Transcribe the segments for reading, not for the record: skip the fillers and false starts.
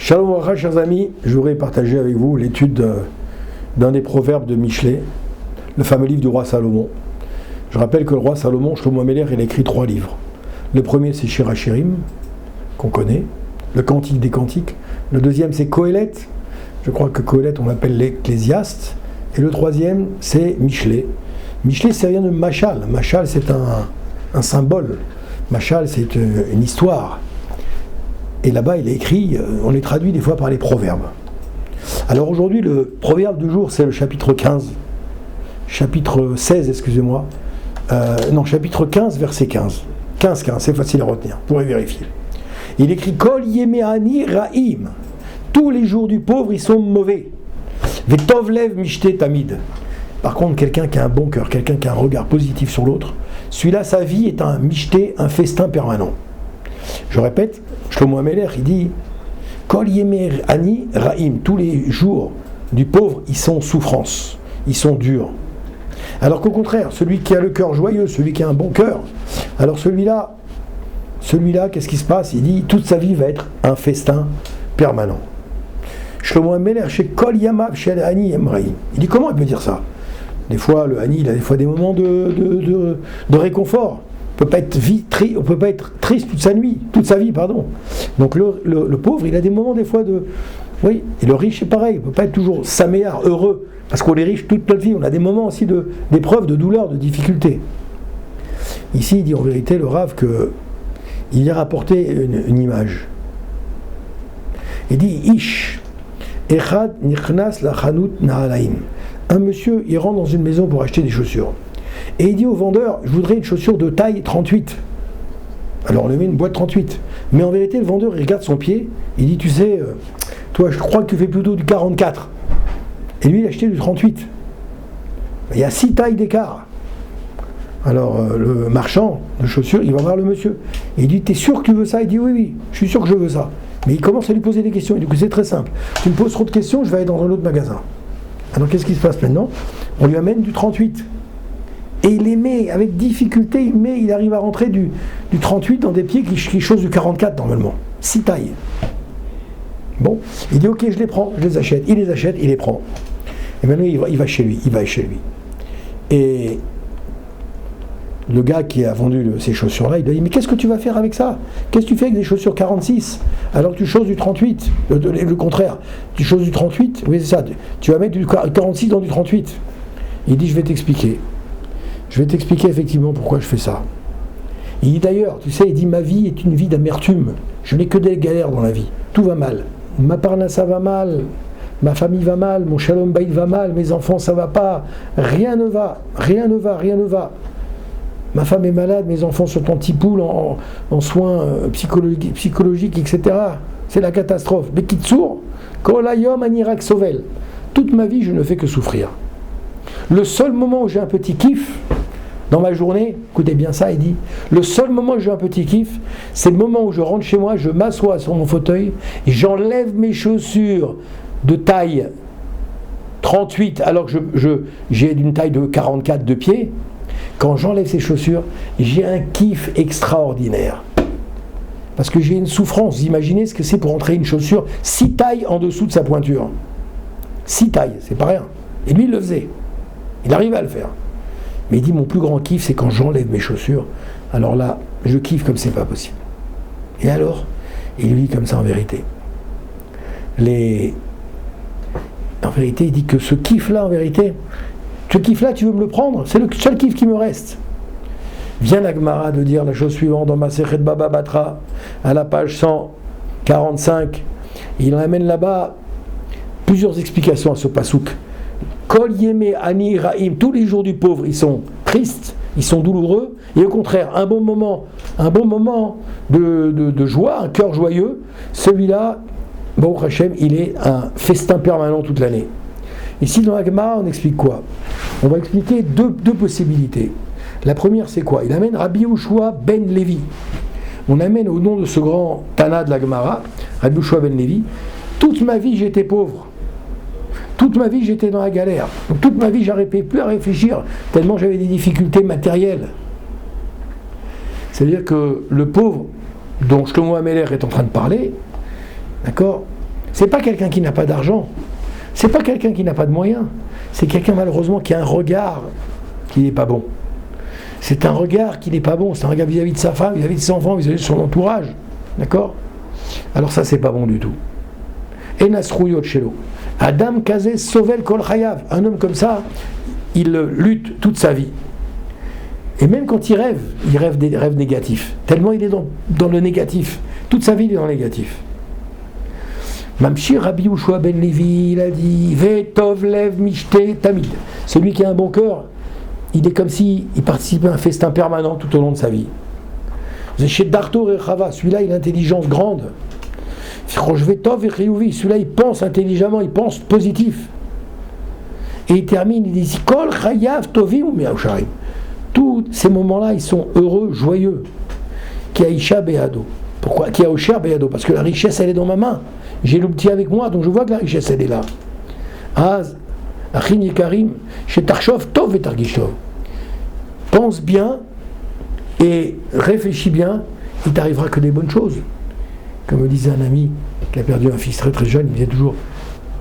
Shalom Bracha, chers amis, je voudrais partager avec vous l'étude d'un des proverbes de Michelet, le fameux livre du roi Salomon. Je rappelle que le roi Salomon, Shlomo Améler, il a écrit 3 livres. Le premier, c'est Shir HaShirim, qu'on connaît, le Cantique des Cantiques. Le deuxième, c'est Kohelet. Je crois que Kohelet, on l'appelle l'Ecclésiaste. Et le troisième, c'est Michelet. Michelet, c'est rien de Machal. Machal, c'est un symbole. Machal, c'est une histoire. Et là-bas, il est écrit, on les traduit des fois par les proverbes. Alors aujourd'hui, le proverbe du jour, c'est le chapitre 15. Chapitre 16, excusez-moi. Chapitre 15, verset 15. 15, c'est facile à retenir, vous pourrez vérifier. Il écrit Kol Yemeani Ra'im. Tous les jours du pauvre, ils sont mauvais. Vetov Lev Mishte Tamid. Par contre, quelqu'un qui a un bon cœur, quelqu'un qui a un regard positif sur l'autre, celui-là, sa vie est un mishté, un festin permanent. Je répète, Shlomo Améler, il dit Kol Yemeani Ra'im. Tous les jours du pauvre, ils sont en souffrance, ils sont durs. Alors qu'au contraire, celui qui a le cœur joyeux, celui qui a un bon cœur, alors celui-là, qu'est-ce qui se passe? Il dit, toute sa vie va être un festin permanent. Shlomo Améler, chez Kol Yamav, chez le Hani Emraïm. Il dit, comment il peut dire ça? Des fois, le Hani, il a des fois des moments de réconfort. On ne peut pas être triste toute sa vie. Donc le pauvre, il a des moments des fois de... Oui, et le riche, c'est pareil. Il ne peut pas être toujours saméar, heureux. Parce qu'on est riche toute notre vie, on a des moments aussi d'épreuves, de douleurs, de difficultés. Ici, il dit en vérité, le Rav, qu'il y a rapporté une image. Il dit Ish, Echad Nichnas la Chanut Naalaim. Un monsieur, il rentre dans une maison pour acheter des chaussures. Et il dit au vendeur, je voudrais une chaussure de taille 38. Alors on lui met une boîte 38. Mais en vérité, le vendeur, il regarde son pied, il dit, tu sais, toi, je crois que tu fais plutôt du 44. Et lui, il a acheté du 38. Il y a 6 tailles d'écart. Alors, le marchand de chaussures, il va voir le monsieur. Et il dit, t'es sûr que tu veux ça? Il dit, oui, je suis sûr que je veux ça. Mais il commence à lui poser des questions. Il dit, c'est très simple. Tu me poses trop de questions, je vais aller dans un autre magasin. Alors, qu'est-ce qui se passe maintenant? On lui amène du 38. Et il les met, avec difficulté, il arrive à rentrer du 38 dans des pieds qui chaussent du 44 normalement. 6 tailles. Bon, il dit ok, je les prends, je les achète. Il les achète, il les prend. Et maintenant il va chez lui, Et le gars qui a vendu ces chaussures-là, il lui dit mais qu'est-ce que tu vas faire avec ça? Qu'est-ce que tu fais avec des chaussures 46 alors que tu chausses du 38? Le contraire, tu chausses du 38, oui c'est ça, tu vas mettre du 46 dans du 38. Il dit je vais t'expliquer. Je vais t'expliquer effectivement pourquoi je fais ça. Il dit d'ailleurs, tu sais, il dit ma vie est une vie d'amertume. Je n'ai que des galères dans la vie. Tout va mal. Ma parnassa va mal, ma famille va mal, mon shalom bayit va mal, mes enfants ça va pas, rien ne va. Ma femme est malade, mes enfants sont en tipoule, en soins psychologiques, etc. C'est la catastrophe. Bekitsour, kolayom anirak sovel. Toute ma vie, je ne fais que souffrir. Le seul moment où j'ai un petit kiff dans ma journée, écoutez bien ça, il dit, le seul moment où j'ai un petit kiff, c'est le moment où je rentre chez moi, je m'assois sur mon fauteuil et j'enlève mes chaussures de taille 38 alors que j'ai d'une taille de 44 de pied. Quand j'enlève ces chaussures, j'ai un kiff extraordinaire. Parce que j'ai une souffrance. Vous imaginez ce que c'est pour entrer une chaussure 6 tailles en dessous de sa pointure. 6 tailles, c'est pas rien. Et lui, il le faisait. Il arrivait à le faire. Mais il dit, mon plus grand kiff, c'est quand j'enlève mes chaussures. Alors là, je kiffe comme c'est pas possible. Et alors, il lui dit comme ça en vérité. En vérité, il dit que ce kiff-là, tu veux me le prendre? C'est le seul kiff qui me reste. Vient la Gemara de dire la chose suivante dans Masechet Baba Batra, à la page 145. Il amène là-bas plusieurs explications à ce pasouk. Kol Yeme Ani Ra'im, tous les jours du pauvre, ils sont tristes, ils sont douloureux, et au contraire, un bon moment de joie, un cœur joyeux, celui-là, Baruch Hashem, il est un festin permanent toute l'année. Ici, dans la Gemara, on explique quoi? On va expliquer deux possibilités. La première, c'est quoi? Il amène Rabbi Yehoshua ben Levi. On amène au nom de ce grand Tana de la Gemara, Rabbi Yehoshua ben Levi, toute ma vie, j'étais pauvre. Toute ma vie, j'étais dans la galère. Donc, toute ma vie, j'arrivais plus à réfléchir, tellement j'avais des difficultés matérielles. C'est-à-dire que le pauvre dont Shlomo Améler est en train de parler, d'accord, C'est pas quelqu'un qui n'a pas d'argent, c'est pas quelqu'un qui n'a pas de moyens, c'est quelqu'un malheureusement qui a un regard qui n'est pas bon. C'est un regard qui n'est pas bon, c'est un regard vis-à-vis de sa femme, vis-à-vis de ses enfants, vis-à-vis de son entourage. D'accord? Alors ça, c'est pas bon du tout. Et Nasrouyot Shelo. Adam Kazé Sovel Kol Chayav. Un homme comme ça, il lutte toute sa vie. Et même quand il rêve des rêves négatifs. Tellement il est dans le négatif. Toute sa vie, il est dans le négatif. Mamshir Rabbi Yoshua ben Levi, il a dit Vetov Lev Mishte Tamid. Celui qui a un bon cœur, il est comme s'il participait à un festin permanent tout au long de sa vie. Chez Dartor et Chava, celui-là, il a une intelligence grande. Celui-là, il pense intelligemment, il pense positif. Et il termine, il dit Kol Chayav Tovim ou Miausharim. Tous ces moments-là, ils sont heureux, joyeux. Qui a Isha Beado. Pourquoi? Qui a Osher Beado. Parce que la richesse, elle est dans ma main. J'ai l'outil avec moi, donc je vois que la richesse, elle est là. Az, Achin Yekarim, chez Tarshov, Tov et Targishov. Pense bien et réfléchis bien, il t'arrivera que des bonnes choses. Comme me disait un ami qui a perdu un fils très très jeune, il disait toujours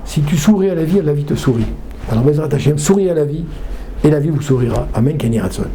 si tu souris à la vie te sourit. Alors Bezrat Hashem, souris à la vie et la vie vous sourira. Amen, Kenny Ratson.